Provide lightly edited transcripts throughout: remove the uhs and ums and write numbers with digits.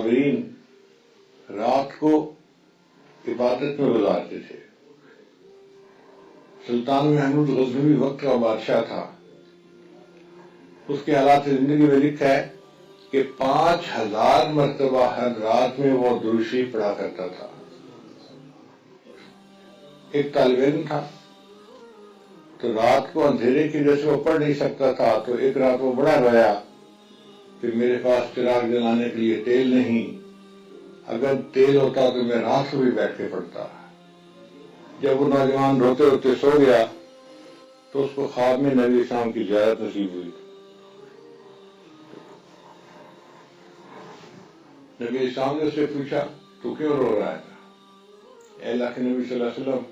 صابرین رات کو عبادت میں گزارتے تھے۔ سلطان محمود غزنوی وقت کا بادشاہ تھا، اس کے حالات زندگی میں لکھا ہے کہ 5000 مرتبہ ہر رات میں وہ درود شریف پڑھا کرتا تھا۔ ایک طالب علم تھا تو رات کو اندھیرے کی وجہ سے وہ پڑھ نہیں سکتا تھا، تو ایک رات وہ بڑا رویا کہ میرے پاس چراغ جلانے کے لیے تیل نہیں، اگر تیل ہوتا تو میں رات کو بھی بیٹھ کے پڑھتا۔ جب وہ نوجوان روتے روتے سو گیا تو اس کو خواب میں نبی اسلام کی زیارت نصیب ہوئی۔ نبی اسلام نے اس سے پوچھا تو کیوں رو رہا ہے؟ اے اللہ کے نبی صلی اللہ علیہ وسلم،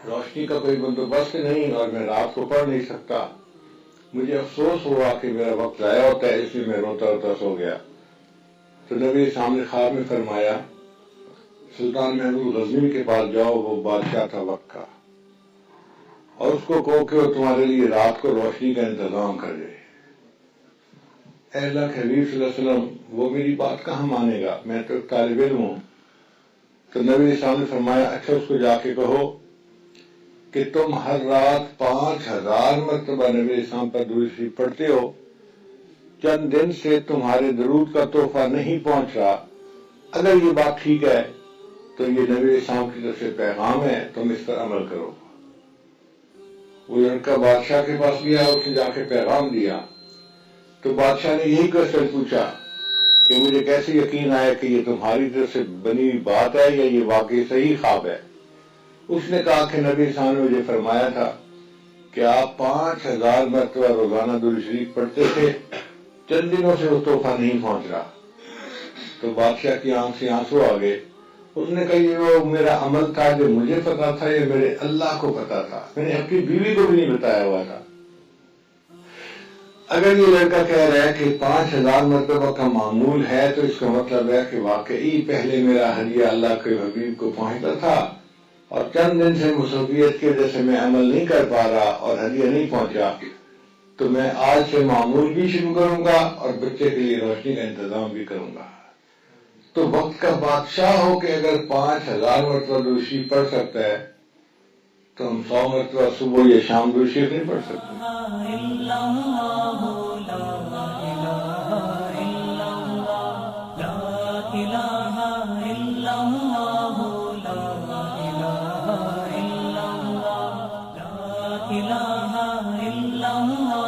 روشنی کا کوئی بندوبست نہیں اور میں رات کو پڑھ نہیں سکتا، مجھے افسوس ہوا کہ میرا وقت ضائع ہوتا ہے، اس لیے میں روتا روتا سو گیا۔ تو نبی اسلام نے خواب میں فرمایا سلطان محمود غزنوی کے پاس جاؤ، وہ بادشاہ تھا وقت کا، اور اس کو کہو کہ وہ تمہارے لیے رات کو روشنی کا انتظام کر دے۔ اے اللہ کے حبیب صلی اللہ علیہ وسلم، وہ میری بات کہاں مانے گا، میں تو ایک طالب علم ہوں۔ تو نبی اسلام نے فرمایا اچھا اس کو جا کے کہو کہ تم ہر رات 5000 مرتبہ نبی اسلام پر درود شریف پڑھتے ہو، چند دن سے تمہارے درود کا تحفہ نہیں پہنچ رہا، اگر یہ بات ٹھیک ہے تو یہ نبی اسلام کی طرف سے پیغام ہے، تم اس پر عمل کرو۔ وہ لڑکا بادشاہ کے پاس گیا، اس نے جا کے پیغام دیا تو بادشاہ نے یہی کوشچن پوچھا کہ مجھے کیسے یقین آیا کہ یہ تمہاری طرف سے بنی ہوئی بات ہے یا یہ واقعی صحیح خواب ہے؟ اس نے کہا کہ نبی اسلام نے مجھے فرمایا تھا کہ آپ 5000 مرتبہ روزانہ درود شریف پڑھتے تھے، چند دنوں سے وہ تحفہ نہیں پہنچ رہا۔ تو بادشاہ کی آنکھ سے آنسو آ گئے۔ اس نے کہا یہ وہ میرا عمل تھا جو مجھے پتا تھا، یہ میرے اللہ کو پتا تھا، میں نے اپنی بیوی کو بھی نہیں بتایا ہوا تھا۔ اگر یہ لڑکا کہہ رہا ہے کہ 5000 مرتبہ کا معمول ہے تو اس کا مطلب ہے کہ واقعی پہلے میرا ہدیہ اللہ کے حبیب کو پہنچتا تھا اور چند دن سے مصروفیت کی وجہ سے میں عمل نہیں کر پا رہا اور ہدیہ نہیں پہنچا، تو میں آج سے معمول بھی شروع کروں گا اور بچے کے لیے روشنی کا انتظام بھی کروں گا۔ تو وقت کا بادشاہ ہو کہ اگر 5000 مرتبہ درود شریف پڑھ سکتا ہے تو ہم 100 مرتبہ صبح یا شام درود شریف نہیں پڑھ سکتے؟ إله إلا الله